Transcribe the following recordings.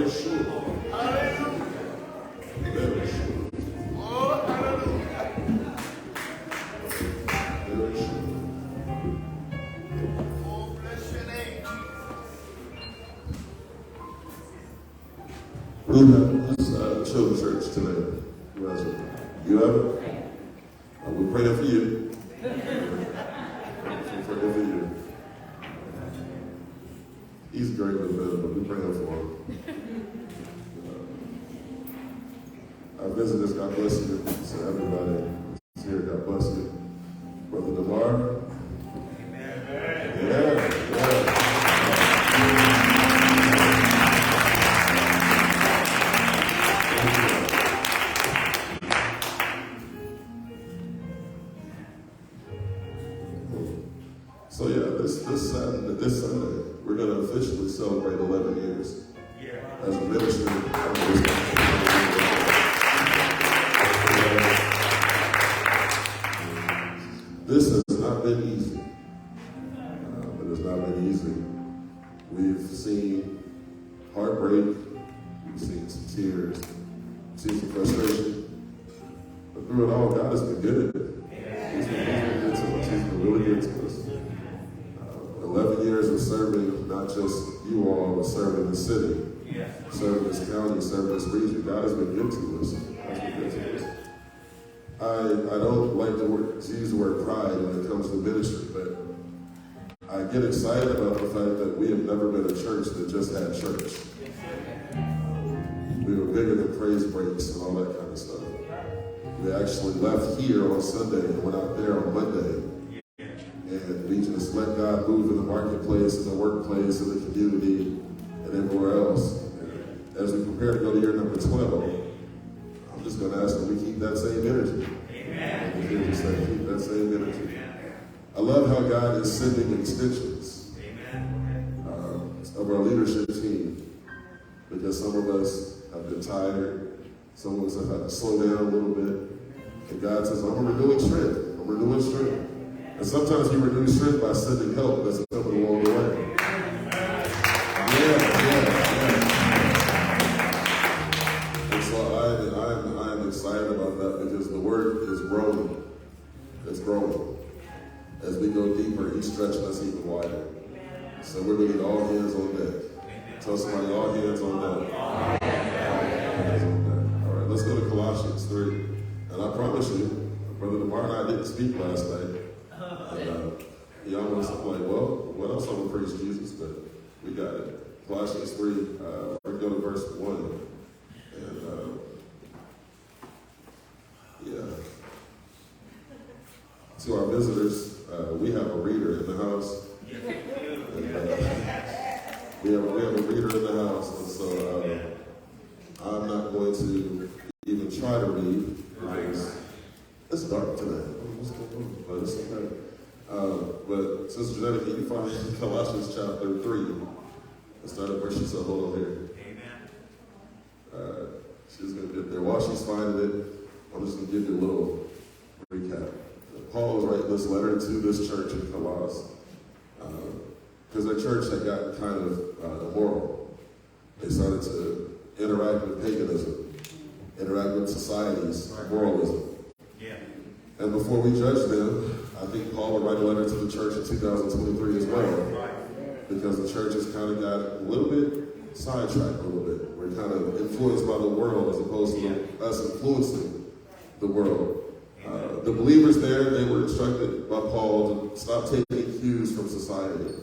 very sure. Very sure. Oh, hallelujah. Very sure. Oh, bless your name. Who's children's church today? Who has it? You have it? We're praying for you. We're praying for you. He's great with it, but we're praying for him. Our visitors, God bless you. So everybody who's here, God bless you. Brother DeMar. Yeah. So this Sunday, we're going to officially celebrate 11 years as a ministry. This has not been easy. It has not been easy. We've seen heartbreak. We've seen some tears. We've seen some frustration. But through it all, God has been good at it. He's been good to us. He's been really good to us. 11 years of serving, not just you all, but serving the city, serving this county, serving this region. God has been good to us. God has been good to us. I don't like to use the word pride when it comes to ministry, but I get excited about the fact that we have never been a church that just had church. We were bigger than praise breaks and all that kind of stuff. We actually left here on Sunday and went out there on Monday. And we just let God move in the marketplace, in the workplace, in the community, and everywhere else. And as we prepare to go to year number 12, I'm just going to ask that we keep that same energy. Amen. Just say, keep that same energy. I love how God is sending extensions of our leadership team, because some of us have been tired, some of us have had to slow down a little bit, and God says, I'm renewing strength. I'm renewing strength. And sometimes you renew strength by sending help that's coming along the way. And so I am excited about that, because the work is growing. It's growing. As we go deeper, He's stretching us even wider. So we're going to need all hands on deck. Tell somebody, all hands on deck. All hands on deck. All right, let's go to Colossians 3. And I promise you, Brother DeMar and I didn't speak last night. And he almost like, well, what else I'm going to preach Jesus? But we got it. Colossians 3, we're going to go to verse 1. And, to our visitors, we have a reader in the house. And, we have a reader in the house. And so I'm not going to even try to read, because it's dark today. But it's okay. But Sister Janetta, can you find Colossians chapter 3? Let's start at verse. She said, hold on here. Amen. She's going to get there. While she's finding it, I'm just going to give you a little recap. Paul was writing this letter to this church in Colossus, because their church had gotten kind of immoral. They started to interact with paganism, interact with society's moralism. And before we judge them, I think Paul would write a letter to the church in 2023 as well, because the church has kind of got a little bit sidetracked a little bit. We're kind of influenced by the world as opposed to us influencing the world. The believers there, they were instructed by Paul to stop taking cues from society.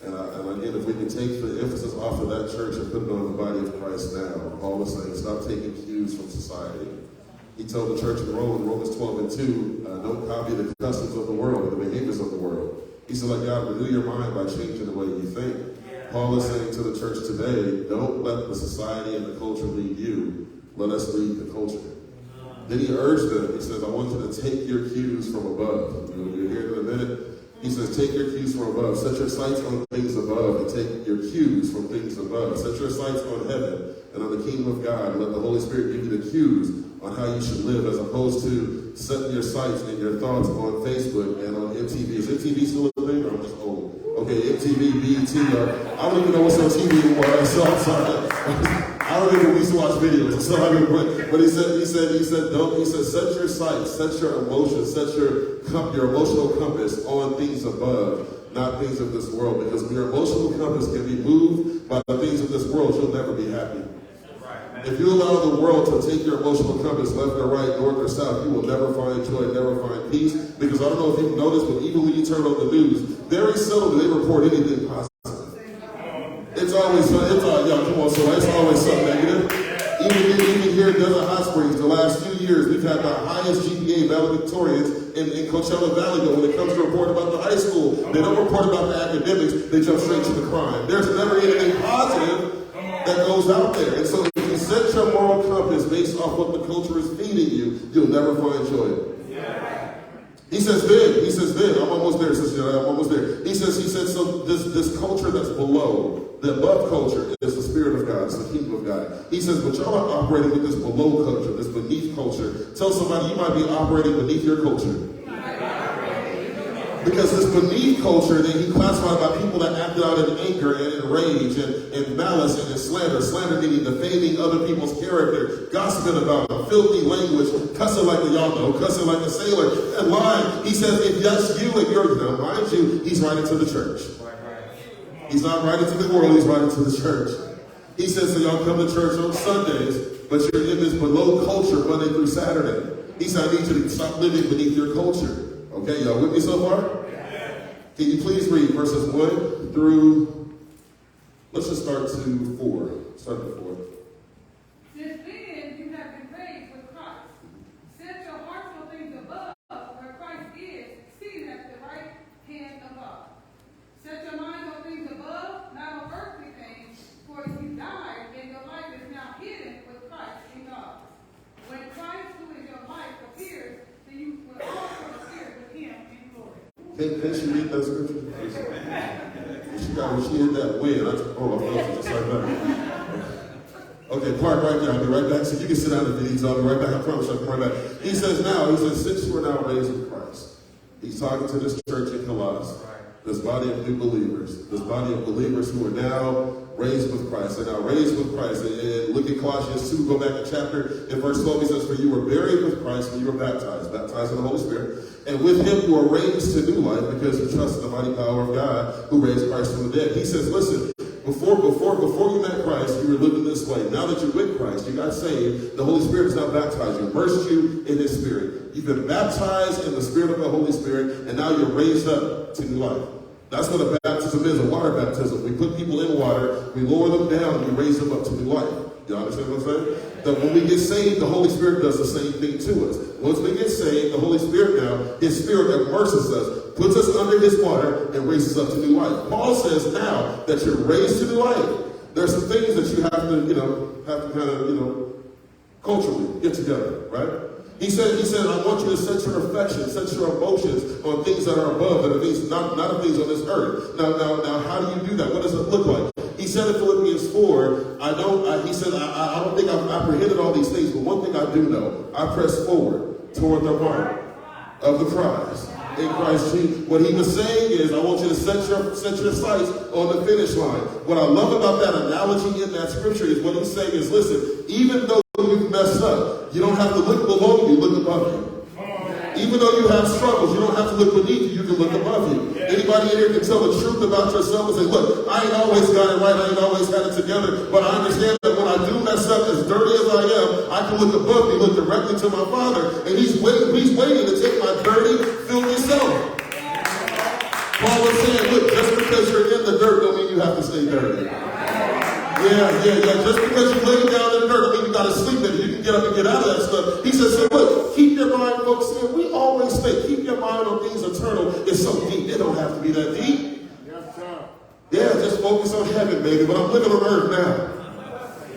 And again, if we can take the emphasis off of that church and put it on the body of Christ now, Paul is saying, stop taking cues from society. He told the church in Rome, Romans 12 and 2, don't copy the customs of the world and the behaviors of the world. He said, like God, renew your mind by changing the way you think. Paul is saying to the church today, don't let the society and the culture lead you. Let us lead the culture. Then he urged them, he says, I want you to take your cues from above. You'll hear it in a minute. He says, take your cues from above. Set your sights on things above and take your cues from things above. Set your sights on heaven and on the kingdom of God. Let the Holy Spirit give you the cues on how you should live, as opposed to setting your sights and your thoughts on Facebook and on MTV. Is MTV still a thing, or I'm just old? Okay, MTV, BET. I don't even know what's on TV anymore, so I'm sorry. I don't even used to watch videos. So I mean, but he said, set your sights, set your emotions, set your emotional compass on things above, not things of this world. Because when your emotional compass can be moved by the things of this world, you'll never be happy. If you allow the world to take your emotional compass left or right, north or south, you will never find joy, never find peace. Because I don't know if you've noticed, but even when you turn on the news, very seldom do they report anything positive. It's always, it's always something negative. Even here in Desert Hot Springs, the last few years, we've had the highest GPA valedictorians in Coachella Valley. But when it comes to reporting about the high school, they don't report about the academics, they jump straight to the crime. There's never anything positive that goes out there. And so if you set your moral compass based off what the culture is feeding you, you'll never find joy. He says then, I'm almost there, sister, I'm almost there. He said, so this culture that's below, the above culture is the Spirit of God, it's the kingdom of God. He says, but y'all are operating with this below culture, this beneath culture. Tell somebody you might be operating beneath your culture. Because this beneath culture that he classified by people that acted out in anger and in rage and malice and in slander meaning defaming other people's character, gossiping about them, filthy language, cussing like cussing like a sailor, and lying. He says, if that's you and you're, mind you, he's writing to the church. He's not writing to the world, he's writing to the church. He says, so y'all come to church on Sundays, but you're in this below culture Monday through Saturday. He said, I need you to stop living beneath your culture. Okay, y'all with me so far? Can you please read verses 1 through, let's just start to 4. Start at 4. Since then you have been raised with Christ. Set your hearts on things above, where Christ is, seated at the right hand of God. Set your mind on things above, not on earthly things, for you died, and your life is now hidden with Christ in God. When Christ, who is your life, appears, then you will also appear with him in glory. Can she read that scripture? She hit that win. I just like that. Okay, park right there. I'll be right back. So you can sit down and these. I'll be right back. I promise I'll come right back. He says, since you are now raised with Christ, he's talking to this church in Colossus, this body of new believers, this body of believers who are now raised with Christ. They're now raised with Christ. And look at Colossians 2, go back to chapter, in verse 12, he says, for you were buried with Christ when you were baptized in the Holy Spirit. And with him you are raised to new life because you trust in the mighty power of God who raised Christ from the dead. He says, listen, before you met Christ, you were living this way. Now that you're with Christ, you got saved, the Holy Spirit has now baptized you, immersed you in his Spirit. You've been baptized in the Spirit of the Holy Spirit, and now you're raised up to new life. That's what a baptism is, a water baptism. We put people in water, we lower them down, and we raise them up to new life. You understand what I'm saying? That when we get saved, the Holy Spirit does the same thing to us. Once we get saved, the Holy Spirit now, his Spirit immerses us, puts us under his water, and raises us up to new life. Paul says now that you're raised to new life, there's some things that you have to kind of, culturally get together, right? He said, I want you to set your affections, set your emotions on things that are above, that are things, not on things on this earth. Now, how do you do that? What does it look like? He said in Philippians 4, I don't think I've apprehended all these things, but one thing I do know, I press forward toward the mark of the prize in Christ Jesus. What he was saying is, I want you to set your sights on the finish line. What I love about that analogy in that scripture is what he's saying is, listen, even though you've messed up, you don't have to look below you, look above you. Even though you have struggles, you don't have to look beneath you, you can look above you. Anybody in here can tell the truth about yourself and say, look, I ain't always got it right, I ain't always had it together, but I understand that when I do mess up, as dirty as I am, I can look above me, look directly to my Father, and he's waiting to take my dirty, filthy self. Paul was saying, look, just because you're in the dirt don't mean you have to stay dirty. Yeah. Just because you lay down in the dirt, I mean you got to sleep in it. You can get up and get out of that stuff. He says, look, keep your mind focused in. We always say, keep your mind on things eternal. It's so deep. It don't have to be that deep. Yes, sir. Yeah, just focus on heaven, baby. But I'm living on earth now.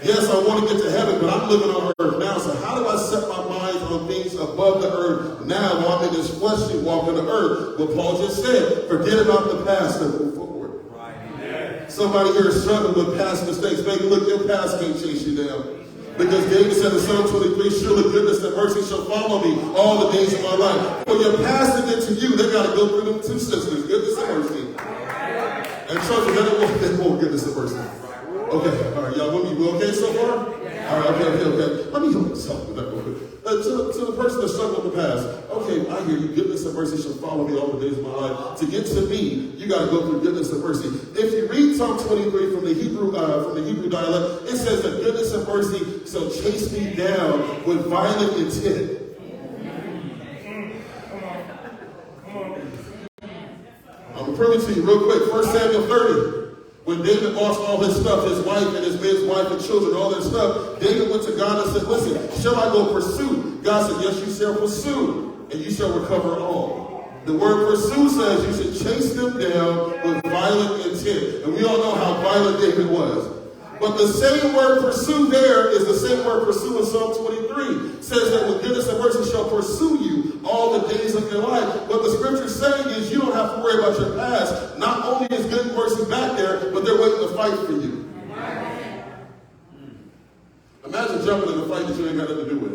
Yes, I want to get to heaven, but I'm living on earth now. So how do I set my mind on things above the earth now while I'm in this fleshly walk on the earth? What Paul just said, forget about the past and move forward. Somebody here is struggling with past mistakes. Baby, look, your past can't chase you down. Because David said in Psalm 23, surely goodness and mercy shall follow me all the days of my life. For your past to get to you, they got to go through them two sisters, goodness and mercy. And trust me, they won't goodness and mercy. Okay, all right, y'all with me? We okay so far? All right, okay. Let me help myself with that real quick. To the person that struggled in the past, okay, I hear you. Goodness and mercy shall follow me all the days of my life. To get to me, you got to go through goodness and mercy. If you read Psalm 23 from the Hebrew dialect, it says that goodness and mercy shall chase me down with violent intent. I'm privy to you real quick. 1 Samuel 30. When David lost all his stuff, his wife and his man's wife and children, all their stuff, David went to God and said, listen, shall I go pursue? God said, yes, you shall pursue, and you shall recover all. The word pursue says you should chase them down with violent intent. And we all know how violent David was. But the same word pursue there is the same word pursue in Psalm 23. It says that with goodness and mercy shall pursue you all the days of your life. What the scripture is saying is you don't have to worry about your past. Not only is good and mercy back there, but they're waiting to fight for you. Imagine jumping in a fight that you ain't got nothing to do with.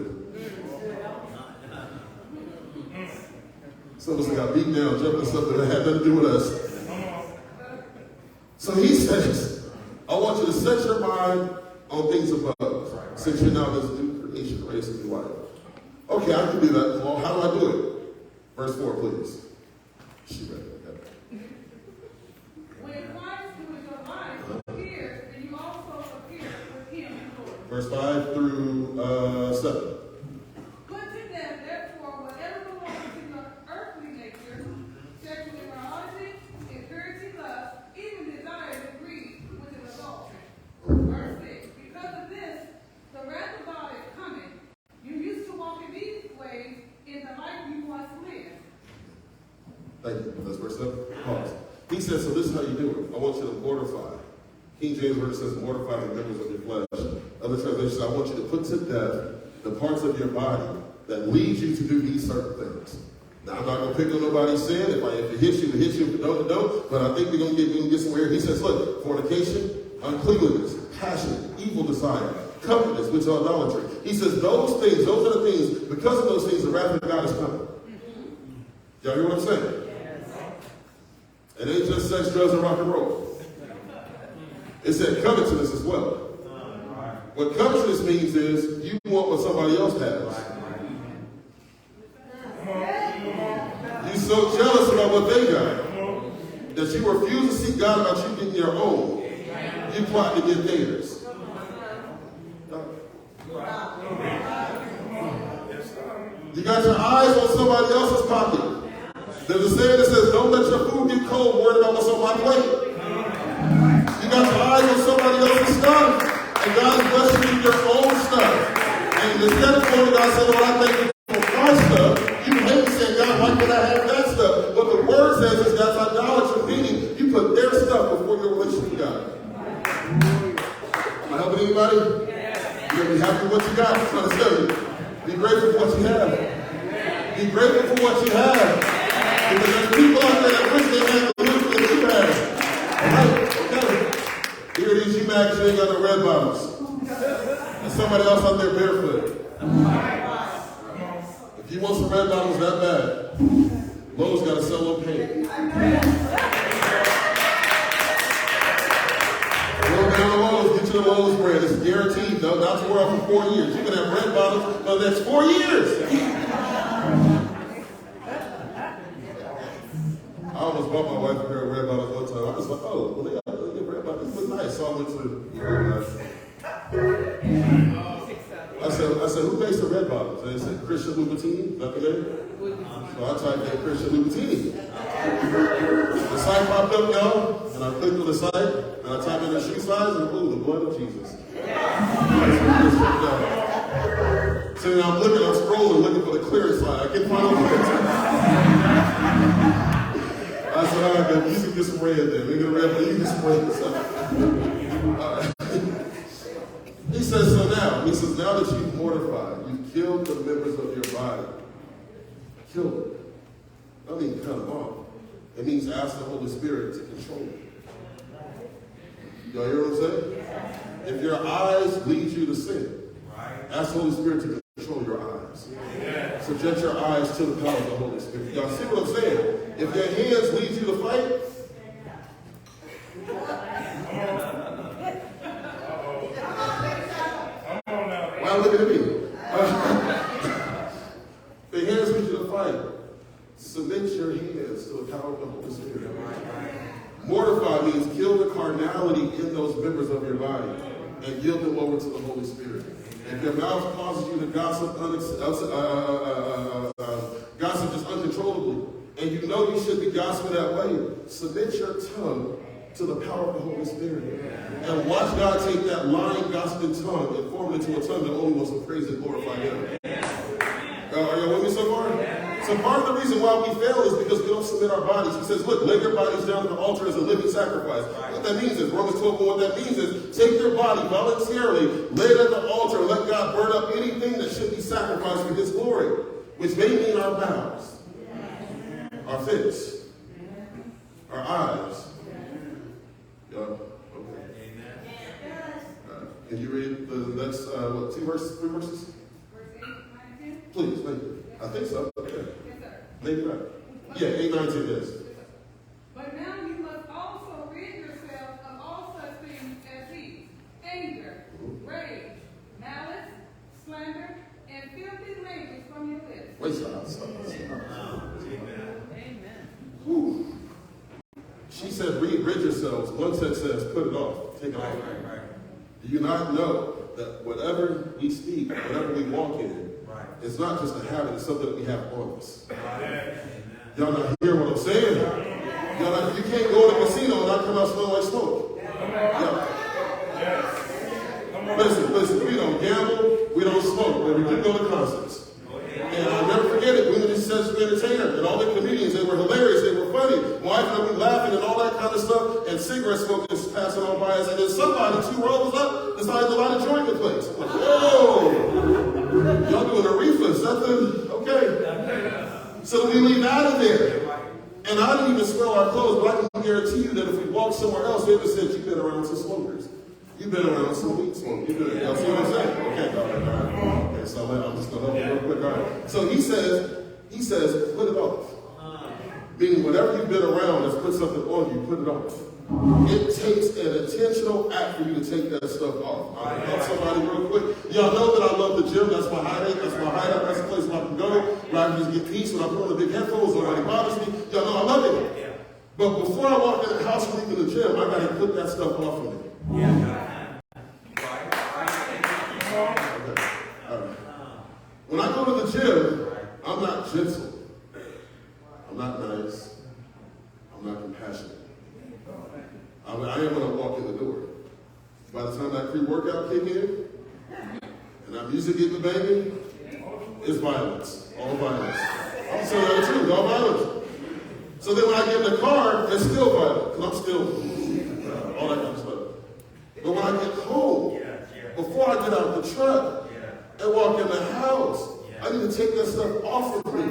Some of us got beat down jumping in something that had nothing to do with us. So he says, I want you to set your mind on things above, since you're now this new creation, race in your life. Okay, I can do that. Well, how do I do it? Verse 4, please. She read it. When Christ, who is your life, appears, then you also appear with him in glory. Verse 5 through 7. Put to death, therefore, whatever belongs to your earthly nature, sexual immorality, impurity, lust, even desire to greed, which is adultery. Verse 6. Because of this, the wrath of God is coming. You used to walk in these ways in the life you once lived. Thank you. That's verse 7. Pause. He says, so this is how you do it. I want you to mortify. King James Version says, mortify the members of your flesh. Other translations, I want you to put to death the parts of your body that lead you to do these certain things. Now, I'm not going to pick on nobody's sin. If it hits you, it hits you. If it don't, it don't. But I think we're going to get somewhere. He says, look, fornication, uncleanliness, passion, evil desire, covetousness, which is idolatry. He says those things, those are the things, because of those things, the wrath of God is coming. Y'all hear what I'm saying? It ain't just sex, drugs, and rock and roll. It said covetousness as well. What covetousness means is you want what somebody else has. You're so jealous about what they got that you refuse to seek God about you getting your own. You plot to get theirs. You got your eyes on somebody else's pocket. There's a saying that says, don't let your food get cold worried about what's on my plate. You got your eyes on somebody else's stuff, and God is blessing you with your own stuff. And instead of going to God saying, well, I thank you for my stuff, you hate me saying, God, why can't I have that stuff? What the word says is that's idolatry, meaning you put their stuff before your relationship with God. Am I helping anybody? You're going to be happy with what you got. I'm trying to tell you. Be grateful for what you have. Be grateful for what you have. Because there's people out there that wish they had the little that you have. All right? Okay. Here it is, you Max, you ain't got no red bottoms. And somebody else out there barefoot. If you want some red bottoms that bad, Lowe's got to sell them paint. Go down to Lowe's, get you the Lowe's brand. It's guaranteed, though, not to wear out for 4 years. You can have red bottoms for the next 4 years. I almost bought my wife a pair of red bottoms one time. I was like, oh, well, they got red bottoms. They look nice. So I went to, I said, who makes the red bottoms? And they said, Christian Louboutin. Is that the name? So I typed in Christian Louboutin. The site popped up, y'all, and I clicked on the site, and I typed in the shoe size, and ooh, the blood of Jesus. So now I'm scrolling, looking for the clearance line. I can't find no clearance. I said, all right, baby, you can get some red there. We get red, but you can get some red. He says, now that you've mortified, you've killed the members of your body. Killed them. I mean, cut them off. It means ask the Holy Spirit to control you. Y'all hear what I'm saying? If your eyes lead you to sin, ask the Holy Spirit to control your eyes. Subject your eyes to the power of the Holy Spirit. Y'all see what I'm saying? If your hands lead you to fight, Stop looking at me. The hands lead you to fight. Submit your hands to the power of the Holy Spirit. Mortify means kill the carnality in those members of your body and yield them over to the Holy Spirit. If your mouth causes you to gossip gossip just uncontrollably, and you know you should be gossiping that way, submit your tongue to the power of the Holy Spirit. And watch God take that lying, gossiping tongue and form it into a tongue that only wants to praise and glorify Him. Are you with me so far? So part of the reason why we fail is because we don't submit our bodies. He says, look, lay your bodies down at the altar as a living sacrifice. What that means is, Romans 12, what that means is, take your body voluntarily, lay it at the altar, let God burn up anything that should be sacrificed for His glory, which may mean our mouths, our fists, our eyes. Yeah, okay. Can you read the next, three verses? Please, thank you. I think so. Okay. Yes, sir. Maybe not. Yeah, 8, 9, 10, yes. But now you must also rid yourselves of all such things as these: anger, rage, malice, slander, and filthy language from your lips. Wait, stop. Amen. Whew. She said, rid yourselves. One text says, put it off. Take it off. Do you not know that whatever we speak, whatever we walk in, it's not just a habit, it's something that we have on us. Y'all not hear what I'm saying? You can't go to a casino and not come out smelling like smoke. Yeah. Listen, we don't gamble, we don't smoke, but we do go to concerts. And I'll never forget it, we were just such an entertainer, and all the comedians, they were hilarious, they were funny. Wife and I, we laughing and all that kind of stuff, and cigarette smoke is passing on by us, and then somebody, 2 rows up, decided to light a joint in the place. I'm like, whoa! Y'all doing a reefer, something? Okay. So we leave out of there. And I didn't even smell our clothes, but I can guarantee you that if we walk somewhere else, they would have said, you've been around some smokers. You've been around some weed smoke. Y'all see what I'm saying? Okay, all right. Okay, so I'm just going to help you real quick. All right. So he says, put it off. Meaning whatever you've been around that's put something on you, put it off. It takes an intentional act for you to take that stuff off. I'm going to help somebody real quick. Y'all know that I love the gym. That's my hideout. That's my hideout. That's the place where I can go, where I can just get peace when I put on the big headphones. Nobody bothers me. Y'all know I love it. But before I walk in the house or leave the gym, I got to put that stuff off of me. When I go to the gym, I'm not gentle. I'm not nice. I'm not compassionate. I am when I walk in the door. By the time that pre-workout kick in, and that music get the banging, it's violence. All violence. I'm saying that too, all violence. So then when I get in the car, it's still violent, because I'm still all that kind of stuff. But when I get home, before I get out of the truck and walk in the house, I need to take that stuff off of me.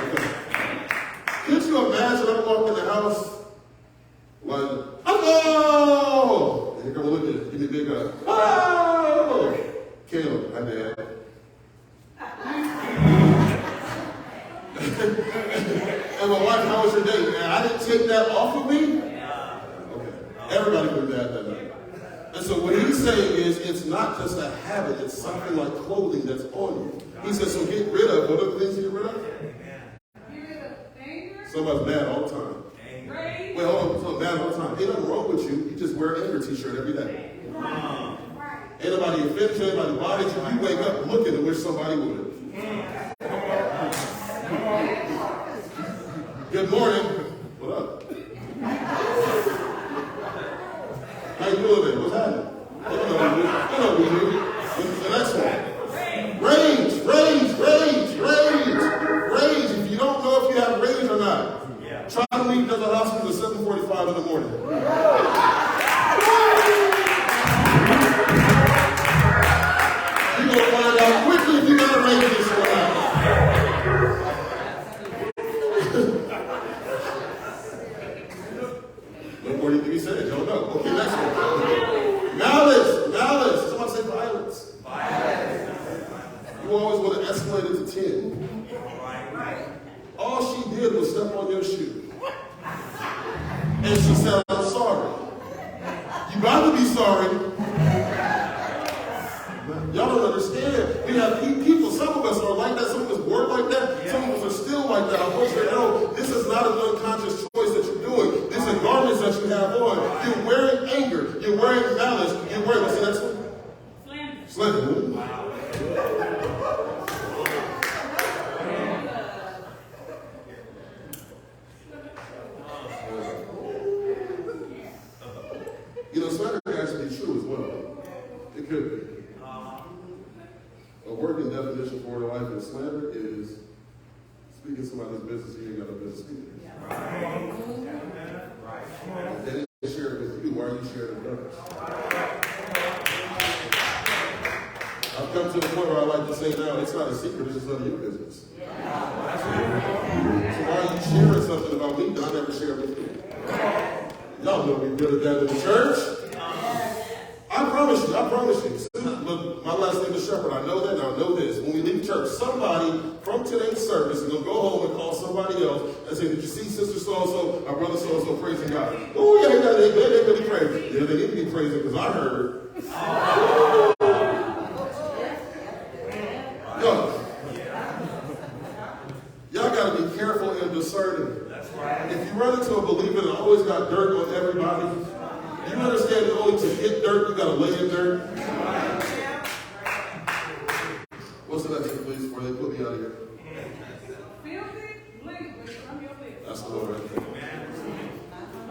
Okay. Could you imagine I walk in the house like, oh! Here come look at it. Give me a big gun. Oh! Caleb, hi Dad. And my wife, how was your day? Man, I didn't take that off of me? Okay. Everybody knew that night. And so what he's saying is, it's not just a habit, it's something like clothing that's on you. He says, so get rid of, what are the things you get rid of? Get rid of anger. Somebody's mad all the time. Rage. Wait, hold on, so mad all the time. Ain't nothing wrong with you, you just wear an anger t-shirt every day. Ain't nobody offends you, anybody bothers you, you wake up looking and wish somebody would. Good morning. What up? How you doing there? What's happening? You know we do. The next one. Rage, rage, rage, rage, rage. If you don't know if you have rage or not, try to leave the hospital at 7:45 in the morning. You're going to find out quickly if you got a rage this or not. No more need to be said. Don't know. Okay, next one. Malice. Malice. Somebody say violence. You always want to escalate it to 10. All she did was step on your shoe. And she said, I'm sorry. You got to be sorry. word malice, get word. What's the next one? Slander. Slander. Wow. You know, slander can actually be true as well. It could be. A working definition for the life of slander is speaking somebody's business you ain't got no business speaking. If they didn't share it with you, why are you sharing it with others? I've come to the point where I like to say now, it's not a secret, it's none of your business. So why are you sharing something about me that I never shared with you? Y'all know we good at that in the church. I promise you. Look, my last name is Shepherd. I know that, and I know this. When we leave church, somebody from today's service is going to go home and call somebody else and say, did you see Sister So-and-so, our brother So-and-so praising God? Oh, yeah, they really praise. Yeah, they need to be praising because I heard. Y'all got to be careful and discerning. That's right. If you run into a believer that always got dirt on everybody, you understand that only to get dirt, you got to lay in dirt. What's the next one, please, before they put me out of here? Filthy language from your lips. That's the one right there.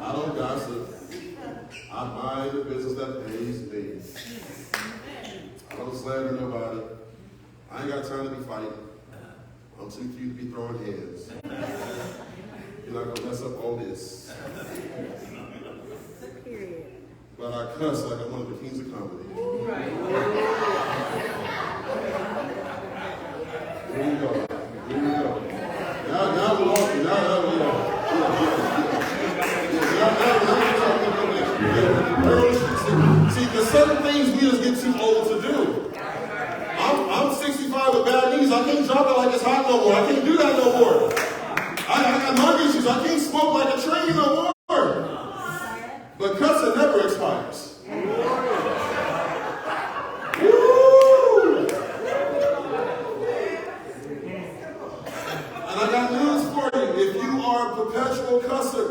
I don't gossip. I mind the business that pays me. I don't slander nobody. I ain't got time to be fighting. I'm too cute to be throwing hands. You're not going to mess up all this. But I cuss like I'm one of the kings of comedy. Here we go. Now we're walking. Now we're walking. See, there's certain things we just get too old to do. I'm 65 with bad knees. I can't drop it like it's hot no more. I can't do that no more. I got lung issues. I can't smoke like a train no more. But cussing never expires. Woo! And I got news for you. If you are a perpetual cusser,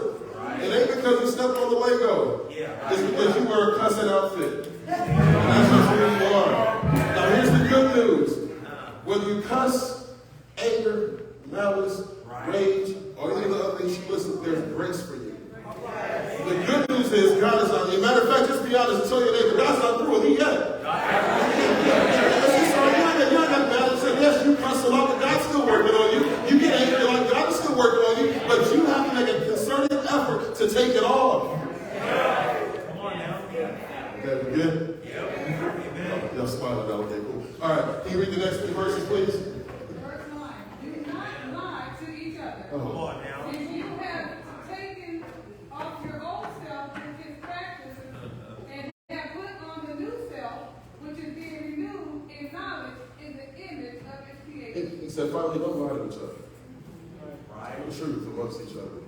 it ain't because you stepped on the Lego. It's because you wear a cussing outfit. And that's just who you are. Now here's the good news. Whether you cuss, anger, malice, rage, or any of the other things you listen, there's grace for you. The good news is God is not. As a matter of fact, just be honest and tell your neighbor, God's not through with you yet. You ain't got malice. Yes, you cuss a lot, but God's still working on you. You get angry like God's still working on you, but you have to make a concerted effort to take it off. Come on now. Okay, we good? Y'all smiling now. Okay, cool. All right, can you read the next 3 verses, please? Verse 9. Do not lie to each other. Come on now. If you have taken off your old self with its practices and have put on the new self, which is being renewed in knowledge in the image of its creator. He said, finally, don't lie to each other. Right. The truth amongst each other.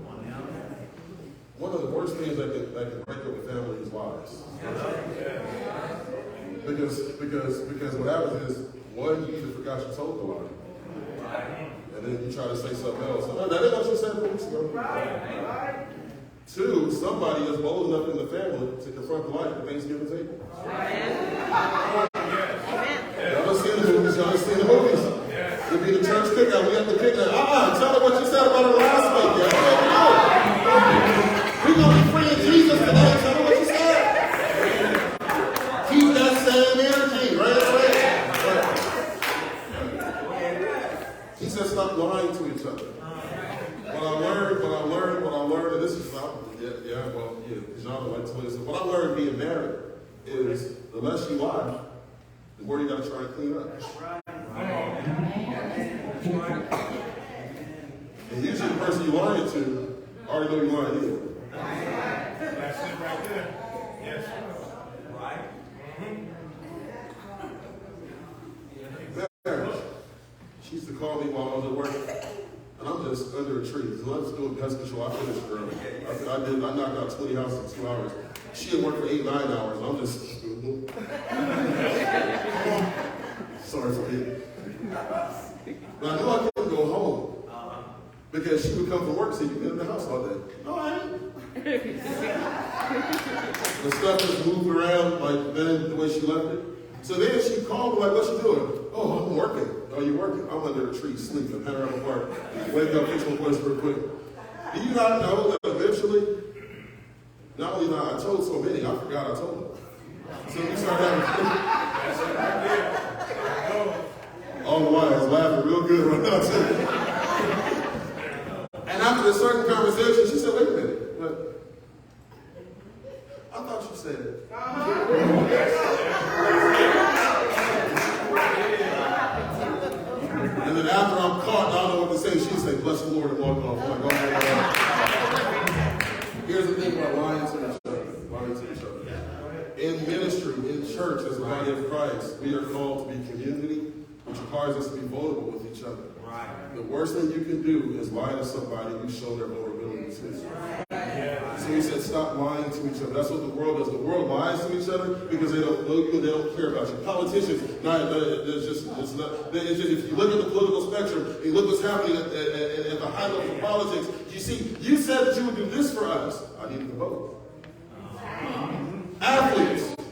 One of the worst things that can break up a family is lies. Because what happens is, one, you either forgot you told the lie. And then you try to say something else. No, that ain't what you said 4 weeks ago. 2, somebody is bold enough in the family to confront the lie at the Thanksgiving table. Y'all done seen the movies. Y'all done seen the movies. You'll be in the church cookout. We have to pick that. Tell her what you said about her last week. We're going to be free in Jesus today. Tell her what you said. Keep that same energy, right? He said, stop lying to each other. What I learned, and this is not, because y'all don't like twins. What I learned being married is the less you lie, the more you got to try and clean up. And usually the person you're lying to already know you're lying anyway. That's it right there. Yes. Right. Marriage. She used to call me while I was at work, and I'm just under a tree. So I was doing pest control. I finished early. I knocked out 20 houses in 2 hours. She had worked for 8, 9 hours. I'm just sorry for me. But I knew I couldn't go home because she would come from work and say, "You've been in the house all day." No, I ain't. The stuff is moved around like then the way she left it. So then she called me like, what you doing? Oh, I'm working. Oh, you working? I'm under a tree sleeping. Head around the park. Wake up, fix my voice real quick. Do you not know that eventually, not only that I told so many, I forgot I told them. So we started having all the while I was laughing real good right now too. And after a certain conversation, she said, wait a minute, but I thought you said it. And then after I'm caught, I don't know what to say. She said, bless the Lord and walk off. I'm like, oh, here's the thing about lying to each other. Lying to each other. In ministry, in church, as the body of Christ, we are called to be community, which requires us to be vulnerable with each other. Right. The worst thing you can do is lie to somebody you show their vulnerability to. So he said, stop lying to each other. That's what the world does. The world lies to each other because they don't know you, they don't care about you. Politicians, if you look at the political spectrum, and you look what's happening at the high level of politics, you see, you said that you would do this for us. I need to vote.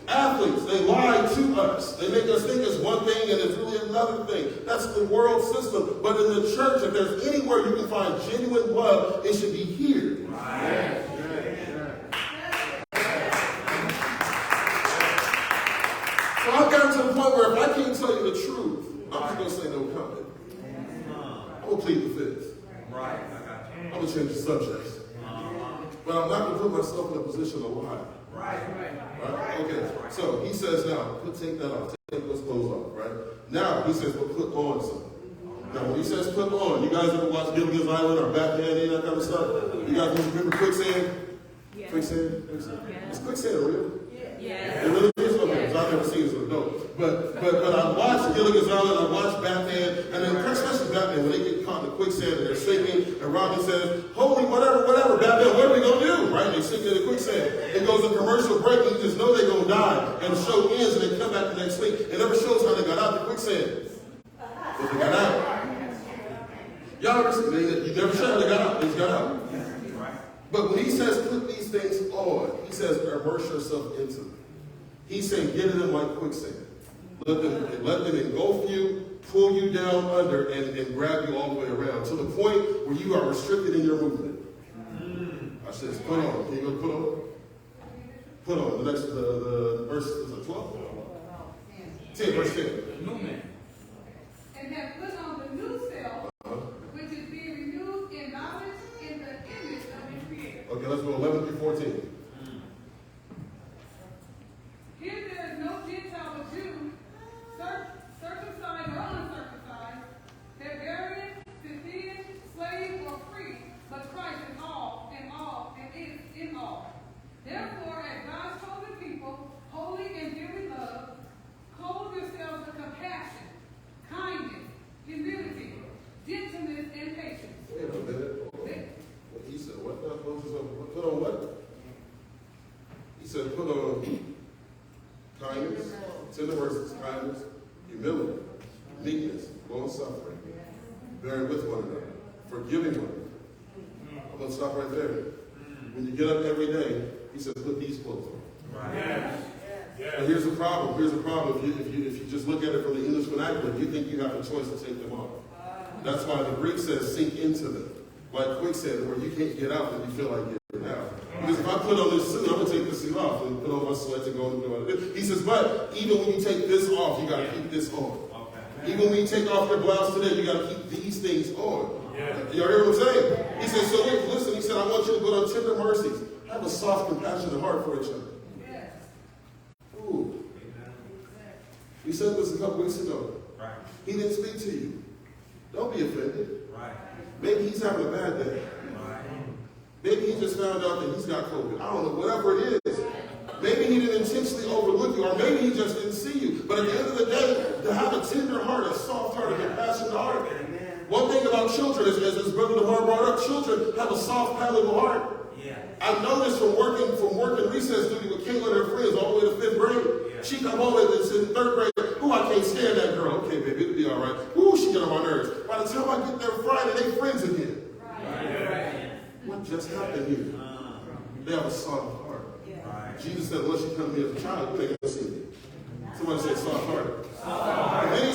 Athletes, they lie to us. They make us think it's one thing and it's really another thing. That's the world system. But in the church, if there's anywhere you can find genuine love, it should be here. Right. So I've gotten to the point where if I can't tell you the truth, I'm just going to say no comment. I'm going to plead the fifth. Right. I'm going to change the subject. But I'm not going to put myself in a position to lie. Right? Okay. So he says now, take that off. Take those clothes off, right? Now he says, but put on something. Now when he says put on, you guys ever watch Gilligan's Island or Batman, any of that kind of stuff? You guys remember quicksand? Yeah. Quicksand? Yeah. Is quicksand real? Yeah. It really is? Okay, because I've never seen it as an adult. But I watched Gilligan's Island, I watched Batman, and then especially Batman, when they get caught in the quicksand and they're sinking, and Robin says, holy whatever, Batman, what are we going to do? Right? And they sink in the quicksand. It goes to commercial break, and you just know they're going to die. And the show ends, and they come back the next week. It never shows how they got out the quicksand. But they got out. Y'all ever seen it? You never show how they got out. They just got out. But when he says put these things on, he says immerse yourself into them. He's saying get in them like quicksand. Let them engulf you, pull you down under, and grab you all the way around to the point where you are restricted in your movement. I says, put on. Can you go put on? Put on. The next the verse is it 12? 10, verse 10. And have put on the new self, which is being renewed in knowledge in the image of his creator. Okay, let's go 11 through 14. Here there is no Gentile or Jew, circumcised or uncircumcised, barbarian, Scythian, slave or free, but Christ is all, and is in all. Therefore, as God's chosen people, holy and dearly loved, clothe yourselves with compassion, kindness, humility, gentleness, and patience. Wait a minute. He said, what? Put on what? He said, put on kindness, tender mercies, kindness, humility, meekness, long suffering, bearing with one another, forgiving one another. I'm going to stop right there. When you get up every day, he says, put these clothes on. Right. Yes. And here's the problem. If you just look at it from the English vernacular, you think you have a choice to take them off. That's why the Greek says sink into them, like quicksand, where you can't get out and you feel like getting out. Because if I put on this suit, I'm going to take this suit off and put on my sweats and go and do what I do. He says, but even when you take this off, you got to keep this on. Okay. Even when you take off your blouse today, you got to keep these things on. Yeah. Y'all hear what I'm saying? He says, so listen, he said, I want you to put on tender mercies. Have a soft, compassionate heart for each other. Yes. Ooh. We said this a couple weeks ago. Right. He didn't speak to you. Don't be offended. Right. Maybe he's having a bad day. Right. Maybe he just found out that he's got COVID. I don't know, whatever it is. Maybe he didn't intentionally overlook you, or maybe he just didn't see you. But at the end of the day, to have a tender heart, a soft heart, a compassionate heart. One thing about children, as Brother DeMar brought up, children have a soft, palatable heart. Yeah. I've noticed from working recess duty with Caitlin and her friends all the way to 5th grade. Yeah. She come home and it's in 3rd grade. Ooh, I can't stand that girl. Okay, baby, it'll be all right. Ooh, she get on my nerves. By the time I get there Friday, they friends again. Right. What just happened here? They have a soft heart. Yeah. Jesus said, unless you come to me as a child, you ain't going to see me. Somebody say soft-hearted. And then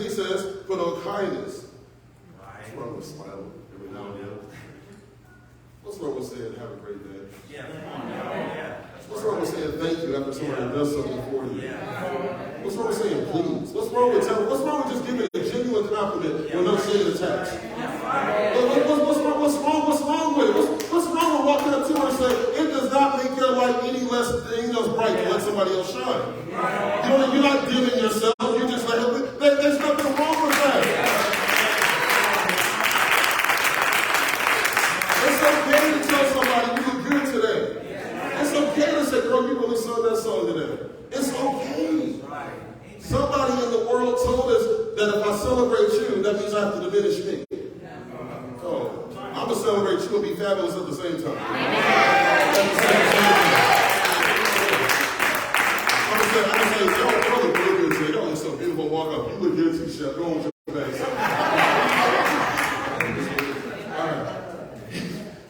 he says, put on kindness. What's wrong with smiling every now and then? What's wrong with saying, have a great day? What's wrong with saying thank you after somebody does something for you? What's wrong with saying please? What's wrong with just giving a genuine compliment with no shade attached? What's wrong with it? What's wrong with walking up to her and saying, it does not make your life any less bright to let somebody else shine? You're not dimming yourself. You're just like, there's nothing wrong with that. It's okay to tell somebody you look good today. It's okay to say, girl, you really sung that song today. It's okay. Somebody in the world told us that if I celebrate you, that means I have to diminish me. Oh, I'm going to celebrate you and be fabulous at the same time. I'm going to say, yo, look good today. Y'all look so beautiful. Walk up. You look good too, Chef. Go on with your face. All right.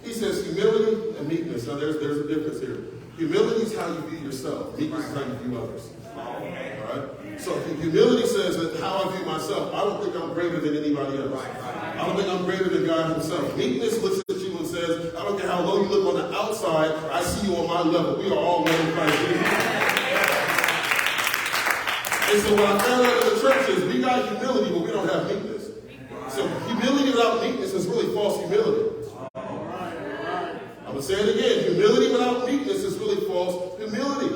He says humility and meekness. Now, there's a difference here. Humility is how you view yourself. Meekness is how you view others. All right? So humility says that how I view myself, I don't think I'm greater than anybody else. I don't think I'm greater than God himself. Meekness looks at you and says, I don't care how low you look on the outside, I see you on my level. We are all one in Christ Jesus. And so what I found out in the church is we got humility, but we don't have meekness. So humility without meekness is really false humility. I'm going to say it again. Humility without meekness is really false humility.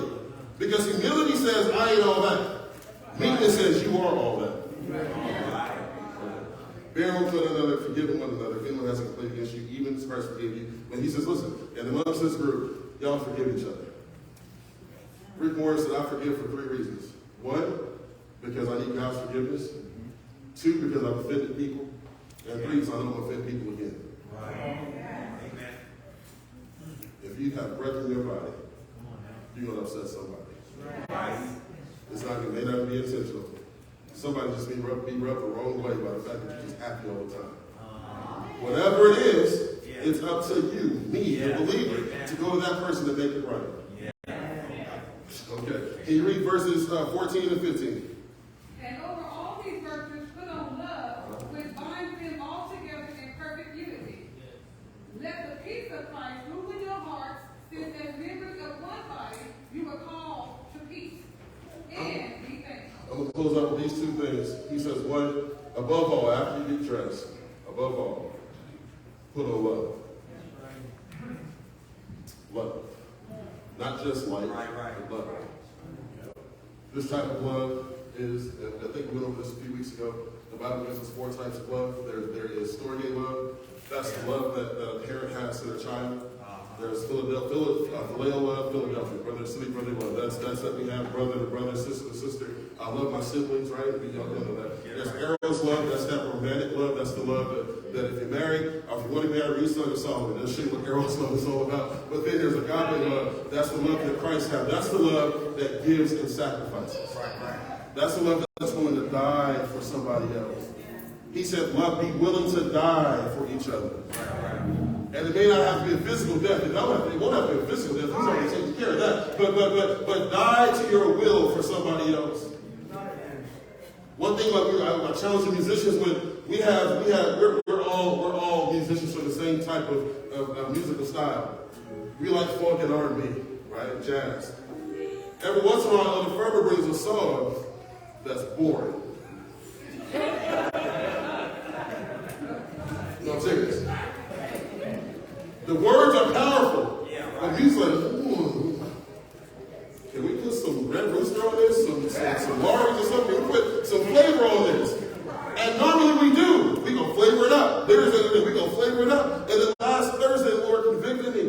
Because humility says, I ain't all that. Meekness says, you are all that. Bear with one another, forgiving one another. If anyone has a complaint against you, even as Christ forgave you. And he says, listen, and amongst this group, y'all forgive each other. Rick Morris said, I forgive for 3 reasons. 1, because I need God's forgiveness. 2, because I've offended people. And 3, so I don't offend people again. Amen. If you have breath in your body, you're going to upset somebody. It's not, it may not be intentional. Somebody just be rubbed the wrong way by the fact that you're just happy all the time. Whatever it is, it's up to you, me, the believer, to go to that person to make it right. Okay. Can you read verses 14 and 15? And over all these virtues, put on love, which binds them all together in perfect unity. Let the peace of Christ rule in your hearts, since as members of one body, you were called to peace. And be thankful. I'm going to close out with these 2 things. He says, 1, above all, after you get dressed, above all, put on love. Love. Not just like, but love. This type of love is, I think we went over this a few weeks ago, the Bible gives us 4 types of love. There is storge love. That's the love that a parent has to their child. There's phileo love, Philadelphia, brother, city, brother love. That's that we have brother to brother, sister to sister. I love my siblings, right? Y'all know that. There's eros love. That's that romantic love. That's the love that if you're married, or if you want to marry, read Song of Solomon. They'll show you what eros love is all about. But then there's agape love. That's the love that Christ has. That's the love that gives and sacrifices. That's the love that's willing to die for somebody else. He said, love, be willing to die for each other. And it may not have to be a physical death. It won't have to be a physical death. He's already taking care of that. But die to your will for somebody else. One thing about I challenge the musicians when we're all musicians from the same type of musical style. We like funk and R&B, right? And jazz. Every once in a while, Elder Ferber brings a song that's boring. No, I'm serious. The words are powerful. But he's like, can we put some Red Rooster on this? Some Lars or something? Can we put some flavor on this? And normally we do. We're going to flavor it up. We're going to flavor it up. And then last Thursday, the Lord convicted me.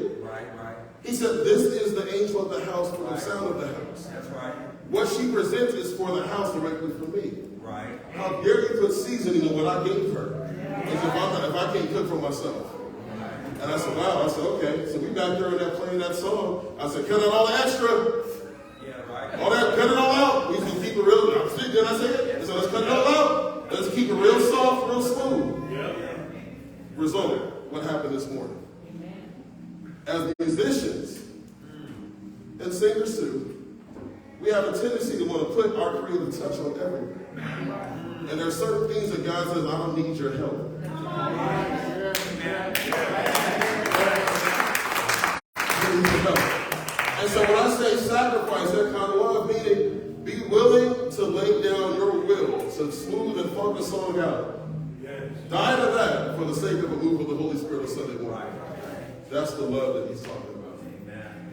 He said, this is the angel of the house for the sound of the house. That's right. What she presents is for the house directly for me. Right. How dare you put seasoning on what I gave her? As if I can't cook for myself. And I said, wow. I said, okay. So we back there playing that song. I said, cut out all the extra. Yeah, right. All that, cut it all out. We can keep it real. Did I say it? So let's cut it all out. Let's keep it real soft, real smooth. Yeah. Result, what happened this morning? As musicians, and we have a tendency to want to put our creative touch on everything. And there are certain things that God says, I don't need your help. And so when I say sacrifice, that kind of love, meaning be willing to lay down your will to smooth and funk a song out. Die to that for the sake of a move of the Holy Spirit on Sunday morning. That's the love that he's talking about.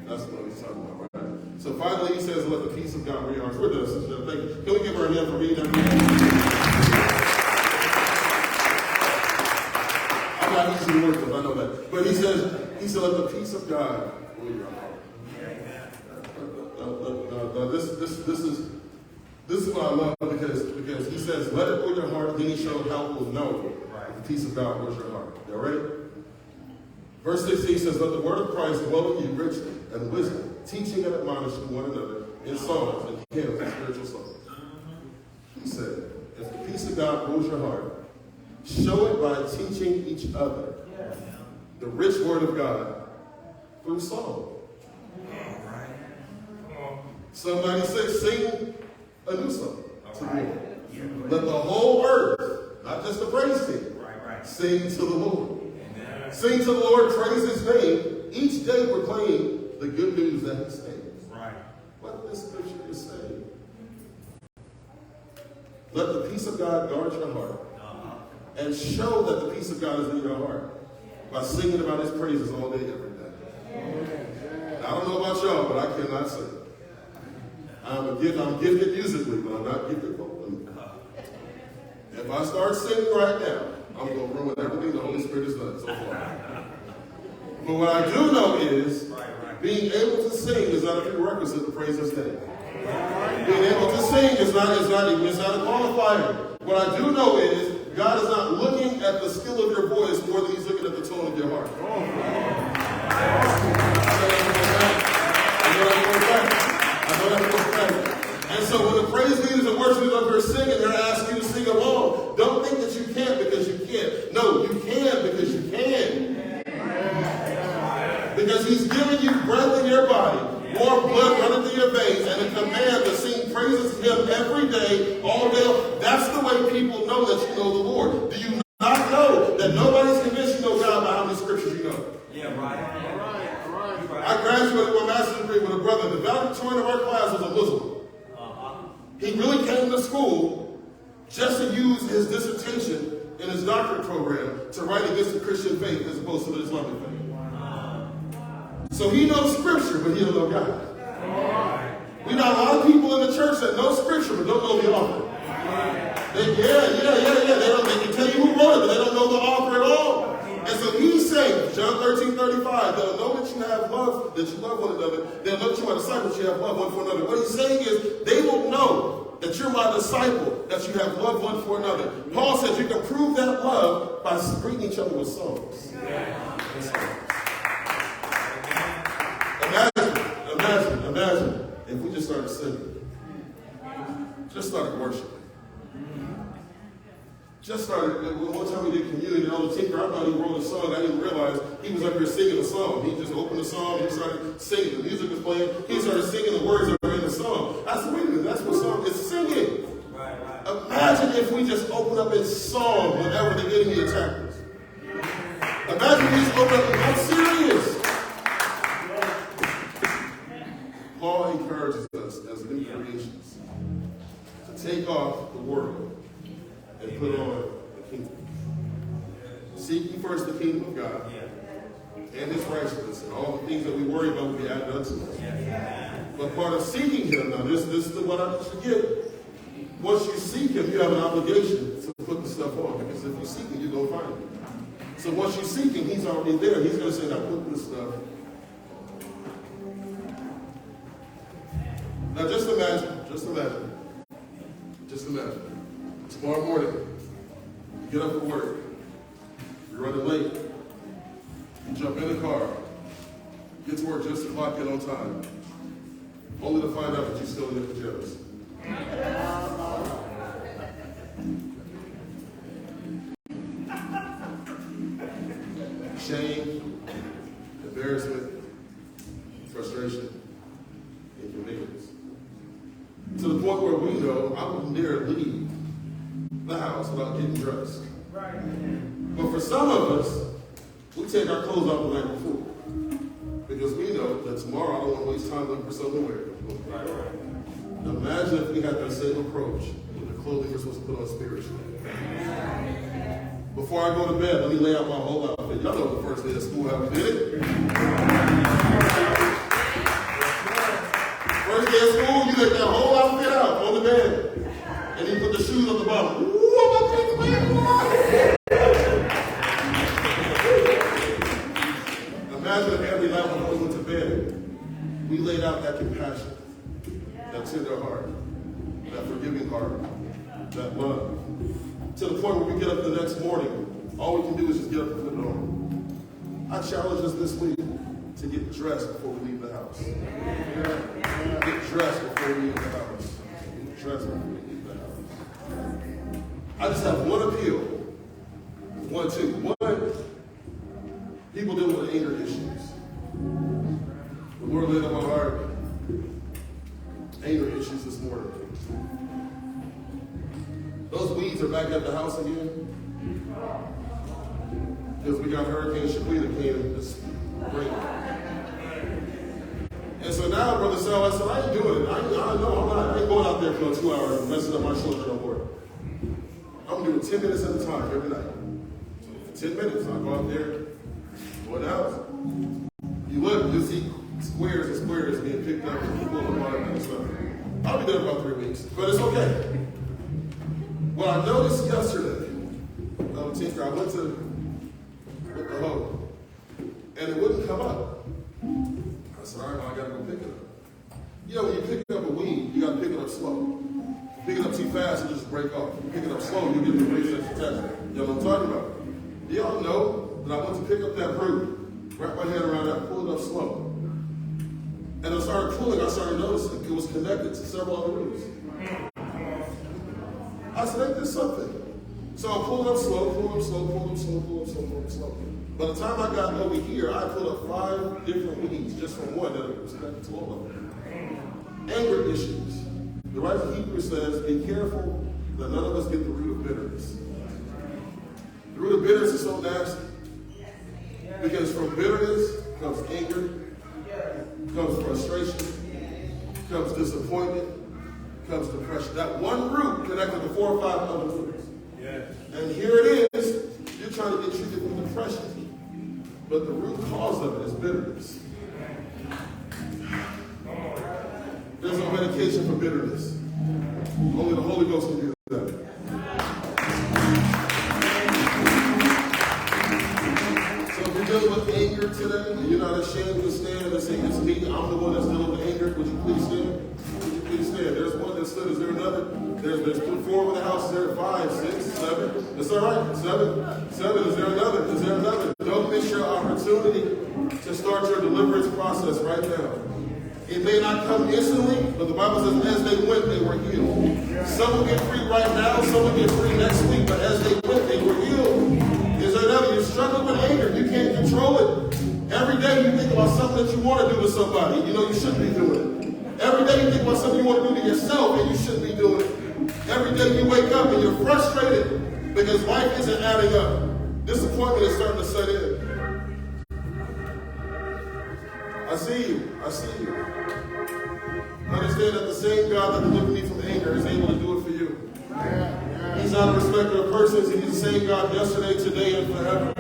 That's what he's talking about, right? So finally he says, let the peace of God be your hearts. We're done, Sister. Thank you. Can we give her a hand for reading that? I'm not easy to work with, I know that. But he said, let the peace of God rule your heart. This is what I love because he says, let it rule your heart, then he showed how it will know the peace of God rules your heart. Y'all ready? Verse 16 says, let the word of Christ dwell in you richly and wisdom, teaching and admonishing one another in psalms and hymns and spiritual songs. He said, if the peace of God rules your heart, show it by teaching each other the rich word of God through song. Somebody say, sing a new song to the Lord. Let the whole earth, not just the praise team, sing to the Lord. Sing to the Lord, praise his name, each day proclaim the good news that he saves. What this scripture is saying. Let the peace of God guard your heart and show that the peace of God is in your heart by singing about his praises all day, every day. I don't know about y'all, but I cannot sing. I'm gifted musically, but I'm not gifted vocally. If I start singing right now, I'm going to ruin everything the Holy Spirit has done so far. But what I do know is being able to sing is not a prerequisite to praise his name. Being able to sing is not a qualifier. What I do know is God is not looking at the skill of your voice more than he's looking at the tone of your heart. And so when the praise leaders and worship leaders up here singing, they're asking you to sing along. Don't think that you can't because you can't. No, you can because you can. Because he's giving you breath in your body, more blood running through your veins, and a command to sing praises to him every day, all day. That's the way people know that you know the Lord. Do you not know that nobody's convinced you know God by how many scriptures you know? I graduated with a master's degree with a brother. The valedictorian of our class was a Muslim. He really came to school just to use his dissertation in his doctorate program to write against the Christian faith as opposed to the Islamic faith. So he knows scripture, but he don't know God. We got a lot of people in the church that know scripture, but don't know the author. They can tell you who wrote it, but they don't know the author at all. And so he's saying, John 13:35, they'll know that you have love, that you love one another. They'll know that you are disciples, you have love one for another. What he's saying is, they will know that you're my disciple, that you have love one for another. Paul says you can prove that love by greeting each other with songs. Imagine if we just started singing. Just started worshiping. Just started, one time we did communion and Elder Tinker, I thought he wrote a song. I didn't realize he was up here singing a song. He just opened the song, he started singing. The music was playing, he started singing the words that were in the song. I said, wait a minute, that's what song is singing. Imagine if we just open up in song whenever the enemy attacked us. Imagine we just open up, I'm serious. Paul encourages us as new creations to take off the world and put on the kingdom. Seek ye first the kingdom of God and his righteousness, and all the things that we worry about will be added unto us. But part of seeking him, now this is the one I forget. Once you seek him, you have an obligation to put the stuff on, because if you seek him, you're going to find him. So once you seek him, he's already there. He's going to say, now put this stuff. Now just imagine. Tomorrow morning, you get up for work, you're running late, you jump in the car, get to work just to clock in on time, only to find out that you're still in your pajamas. Shame, embarrassment, frustration, inconvenience. point where we know I wouldn't dare leave the house without getting dressed. But for some of us, we take our clothes off the night before. Because we know that tomorrow I don't want to waste time looking for something to wear. Imagine if we had that same approach with the clothing we're supposed to put on spiritually. Before I go to bed, let me lay out my whole outfit. Y'all know the first day of school how we did it. First day of school, you get that whole outfit out on the bed. And you put the shoes on the bottom. Ooh, I'm going to take the bed. Imagine if every night when we went to bed, we laid out that compassion, that tender heart, that forgiving heart, that love. To the point where we get up the next morning, all we can do is just get up and put it on. I challenge us this week to get dressed before we leave the house. Get dressed before we leave the house. Get dressed before we leave the house. I just have one appeal. One, people dealing with anger issues. The Lord laid on my heart anger issues this morning. Those weeds are back at the house again. Because we got Hurricane Shaquita came this spring. And so now, Brother Sal, I said, I ain't doing it. I ain't going out there for 2 hours and messing up my shoulder no more. I'm doing 10 minutes at a time every night. So for 10 minutes, I'll go out there, go in the house. You'll see squares and squares being picked up and pulled apart and stuff. I'll be there about 3 weeks, but it's okay. What I noticed yesterday, Tinker, I went with the hoe, and it wouldn't come up. I said, all right, well, I gotta go pick it up. You know, when you pick up a weed, you gotta pick it up slow. Pick it up too fast, it'll just break off. Pick it up slow, you'll get the base extra texture. You know what I'm talking about? Do y'all know that I went to pick up that root, wrap my hand around that, pull it up slow. And I started pulling, I started noticing it was connected to several other roots. I said, ain't this something? So I'm pulling up slow. By the time I got over here, I pulled up 5 different weeds just from one that was connected to all of them. Anger issues. The writer of Hebrews says, be careful that none of us get the root of bitterness. The root of bitterness is so nasty. Because from bitterness comes anger, comes frustration, comes disappointment, comes depression. That one root connected to 4 or 5 other roots. Yes. And here it is, you're trying to get treated with depression. But the root cause of it is bitterness. There's no medication for bitterness. Only the Holy Ghost can do that. So if you're dealing with anger today, and you're not ashamed to stand and say, it's me, I'm the one that's dealing with anger, would you please stand? Please stand. There's one that stood. Is there another? There's 4 in the house. Is there 5, 6, 7? That's all right. 7. Is there another? Is there another? Don't miss your opportunity to start your deliverance process right now. It may not come instantly, but the Bible says as they went, they were healed. Some will get free right now. Some will get free next week. But as they went, they were healed. Is there another? You're struggling with anger. You can't control it. Every day you think about something that you want to do to somebody. You know you shouldn't be doing it. Every day you think about something you want to do to yourself and you shouldn't be doing it. Every day you wake up and you're frustrated because life isn't adding up. Disappointment is starting to set in. I see you. Understand that the same God that delivered me from anger is able to do it for you. He's not a respecter of persons. He's the same God yesterday, today, and forever.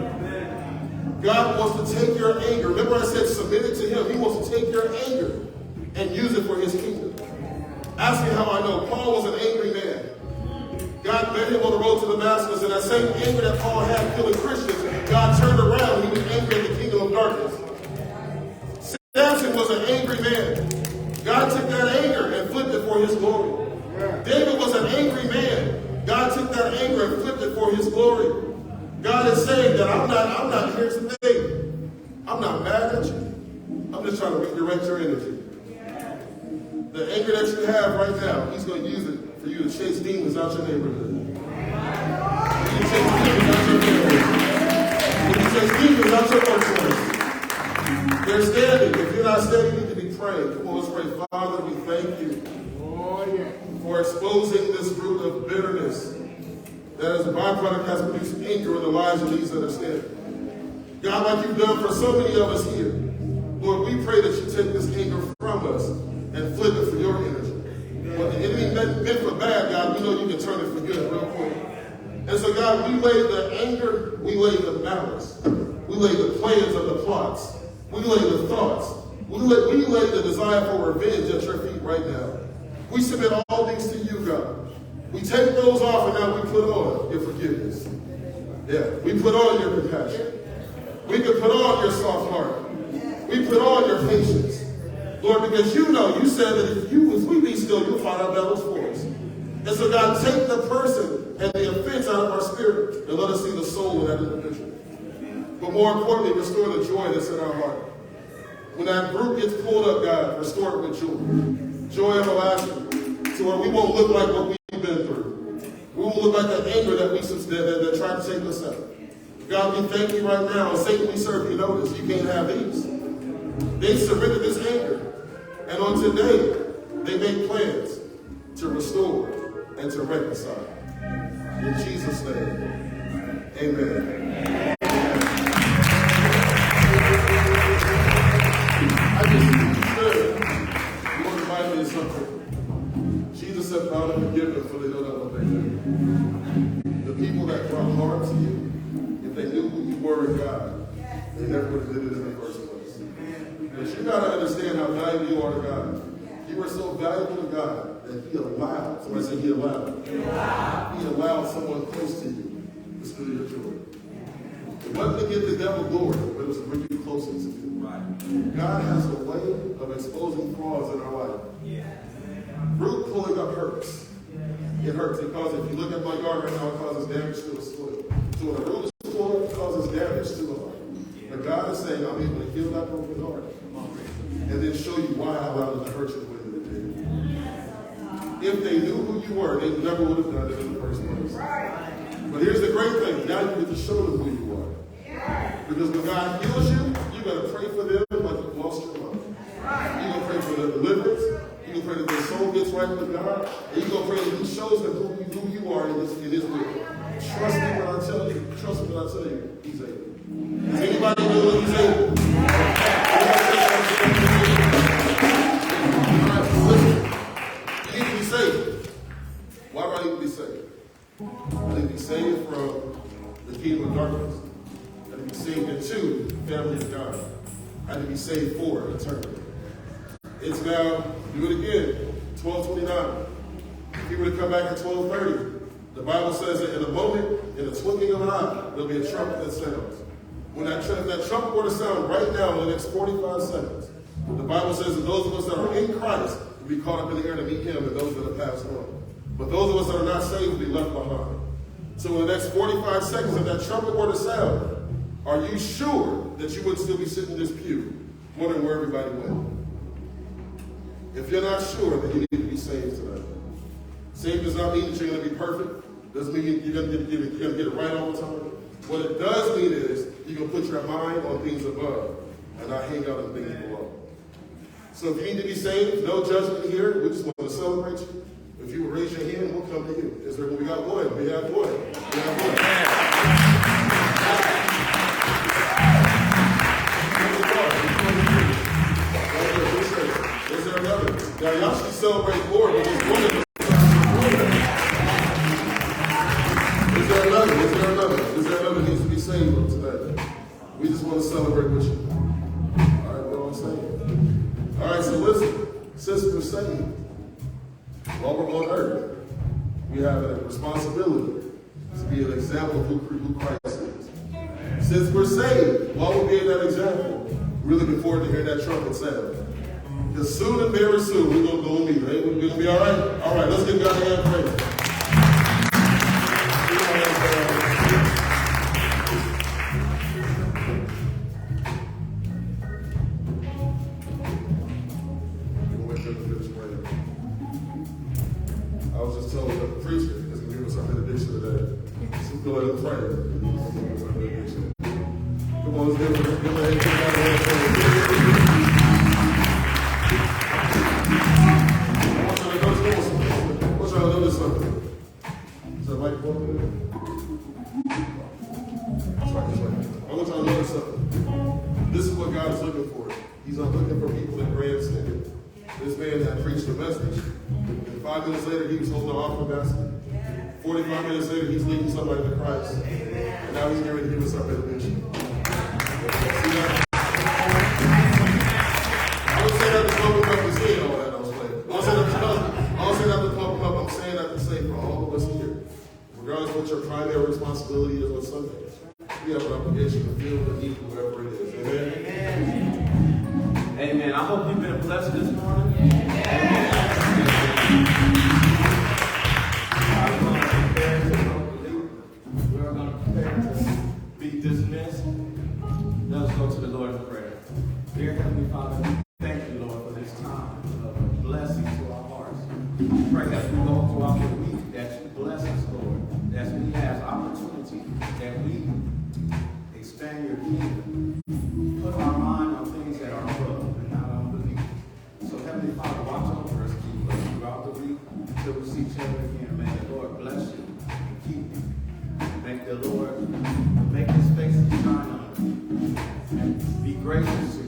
God wants to take your anger. Remember I said submit it to him. He wants to take your anger and use it for his kingdom. Ask me how I know. Paul was an angry man. God met him on the road to Damascus, and that same anger that Paul had killing Christians, God turned around. He was angry at the kingdom of darkness. Samson was an angry man. God took that anger and flipped it for his glory. David was an angry man. God took that anger and flipped it for his glory. God is saying that I'm not here today. I'm not mad at you. I'm just trying to redirect your energy. The anger that you have right now, he's going to use it for you to chase demons out your neighborhood. For you to chase demons out your neighborhood. For you to chase demons out your workplace. They're standing. If you're not standing, you need to be pray. Come on, let's pray. Father, we thank you for exposing this root of bitterness that as a byproduct has produced anger in the lives of these that are standing. God, like you've done for so many of us here, Lord, we pray that you take this anger from us and flip it for your energy. What the enemy meant for bad, God, we know you can turn it for good real quick. And so, God, we lay the anger, we lay the malice, we lay the plans of the plots, we lay the thoughts, we lay the desire for revenge at your feet right now. We submit all things to you, God. We take those off and now we put on your forgiveness. Yeah, we put on your compassion. We can put on your soft heart. We put on your patience. Lord, because you know, you said that if we be still, you'll fight our battles for us. And so, God, take the person and the offense out of our spirit and let us see the soul of that individual. But more importantly, restore the joy that's in our heart. When that root gets pulled up, God, restore it with joy. Joy everlasting. So where we won't look like what we've been through. We won't look like the anger that tried to take us out. God, we thank you right now. And Satan, we serve you notice. You can't have these. They surrendered this anger. And on today, they make plans to restore and to reconcile. In Jesus' name, amen. I just said, you want to remind me of something. Jesus said, Father, forgive them, for they don't know what they do. The people that brought harm to you, if they knew who you were in God, they never would have did it in the first place. But you got to understand how valuable you are to God. You are so valuable to God that he allowed, somebody say he allowed. He allowed someone close to you to steal your joy. It wasn't to give the devil glory, but it was to bring you closer to you. God has a way of exposing flaws in our life. Root pulling up hurts. It hurts because if you look at my yard right now, it causes damage to the soil. So when a root is pulled up, it causes damage to the life. But God is saying, I'm able to heal that broken heart. And then show you why I allowed it to hurt you the way that it did. If they knew who you were, they never would have done it in the first place. But here's the great thing. Now you get to show them who you are. Because when God heals you, you got to pray for them like you've lost your mind. You're going to pray for their deliverance. You're going to pray that their soul gets right with God. And you're going to pray that he shows them who you are in his will. Trust me when I tell you. Trust me when I tell you. He's able. Does anybody know that he's able? You need to be saved. Why do I need to be saved? I need to be saved from the kingdom of darkness. I need to be saved into the family of God. I need to be saved for eternity. It's now, do it again, 12:29. If you were to come back at 12:30, the Bible says that in a moment, in a twinkling of an eye, there'll be a trumpet that sounds. When that trumpet were to sound right now in the next 45 seconds, the Bible says that those of us that are in Christ will be caught up in the air to meet him and those that have passed on. But those of us that are not saved will be left behind. So in the next 45 seconds, if that trumpet were to sound, are you sure that you wouldn't still be sitting in this pew wondering where everybody went? If you're not sure, then you need to be saved tonight. Saved does not mean that you're going to be perfect. Doesn't mean you're going to get it right all the time. What it does mean is you're going to put your mind on things above and not hang out on things below. So if you need to be saved, no judgment here. We just want to celebrate you. If you would raise your hand, we'll come to you. Is there? We got one. We have one. We have one. Is there another? Now y'all should celebrate more, but there's one of them. Is there another? Is there another? Is there another that needs to be saved on today? We just want to celebrate with you. All right, what am I saying? All right, so listen. Since we're saved, while we're on earth, we have a responsibility to be an example of who Christ is. Since we're saved, while we're being that example, we're looking forward to hearing that trumpet sound. Because soon and very soon, we're going to go and meet. Right? We're going to be all right? All right, let's give God a hand praise. I was just telling the preacher is going to give us our benediction today. So go ahead and pray. Come on, let's give him a hand. 5 minutes later, he was holding the offering basket. 45 minutes later, he's leading somebody to Christ. And now he's getting ready to give us our benediction. See that? I don't say that to pump him up and say all that. I don't say that to pump him up. I'm saying that to say for all of us here, regardless of what your primary responsibility is on Sunday, we have an obligation to feel the need, whatever it is. Amen? Amen. I hope you've been blessed this morning. Amen. We're going to prepare to be dismissed. Let us go to the Lord in prayer. Dear Heavenly Father, thank you, Lord, for this time of blessing to our hearts. Pray that we go throughout the week, that you bless us, Lord, that we have opportunity, that we expand your kingdom, put our mind on things that are above and not on beneath. So Heavenly Father, watch over us, keep us throughout the week until we see each other again. May the Lord bless you and keep you. Make the Lord make his face to shine on you and be gracious to